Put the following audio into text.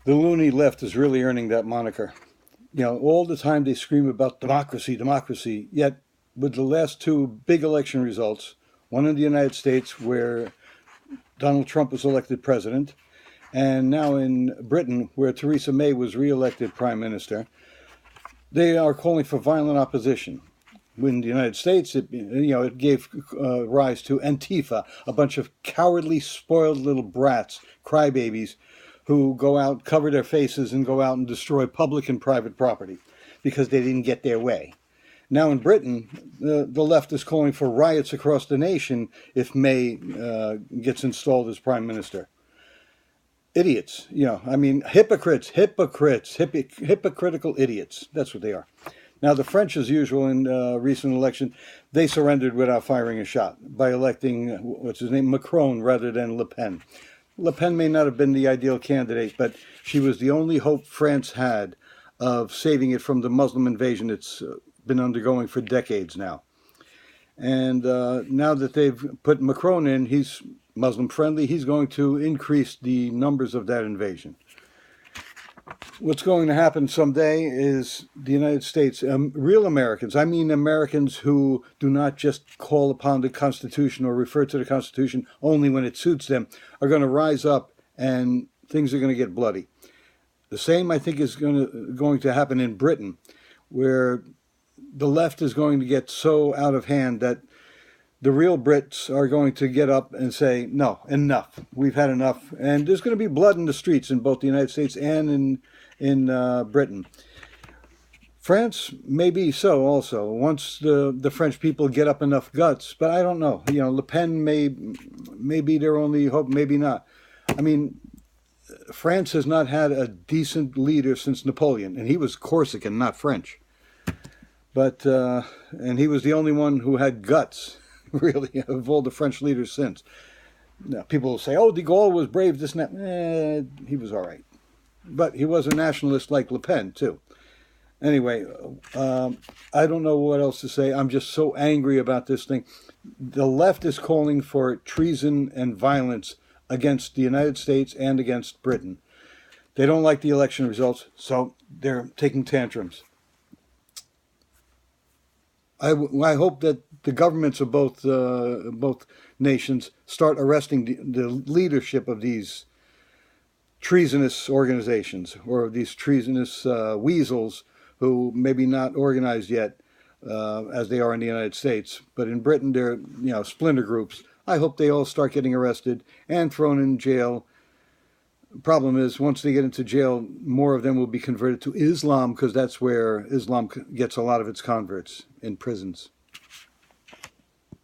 The Looney Left is really earning that moniker. All the time they scream about democracy, democracy, yet with the last two big election results, one in the United States where Donald Trump was elected president, and now in Britain where Theresa May was re-elected prime minister, they are calling for violent opposition. In the United States, it gave rise to Antifa, a bunch of cowardly, spoiled little brats, crybabies, who go out, cover their faces, and go out and destroy public and private property because they didn't get their way. Now in Britain, the left is calling for riots across the nation if May gets installed as prime minister. Idiots, hypocrites, hypocritical idiots. That's what they are. Now, the French, as usual in recent election, they surrendered without firing a shot by electing, Macron rather than Le Pen. Le Pen may not have been the ideal candidate, but she was the only hope France had of saving it from the Muslim invasion it's been undergoing for decades now. And now that they've put Macron in, he's Muslim friendly, he's going to increase the numbers of that invasion. What's going to happen someday is the United States, real Americans, I mean Americans who do not just call upon the Constitution or refer to the Constitution only when it suits them, are going to rise up and things are going to get bloody. The same, I think, is going to happen in Britain, where the left is going to get so out of hand that the real Brits are going to get up and say, no, enough. We've had enough. And there's going to be blood in the streets in both the United States and in Britain. France may be so also, once the French people get up enough guts. But I don't know. Le Pen may be their only hope, maybe not. France has not had a decent leader since Napoleon. And he was Corsican, not French. But and he was the only one who had guts, really, of all the French leaders since. Now, people will say, oh, de Gaulle was brave, this and that. He was all right. But he was a nationalist like Le Pen, too. Anyway, I don't know what else to say. I'm just so angry about this thing. The left is calling for treason and violence against the United States and against Britain. They don't like the election results, so they're taking tantrums. I hope that the governments of both nations start arresting the leadership of these treasonous organizations or these treasonous weasels who maybe not organized yet as they are in the United States. But in Britain, they're splinter groups. I hope they all start getting arrested and thrown in jail. Problem is, once they get into jail, more of them will be converted to Islam because that's where Islam gets a lot of its converts, in prisons.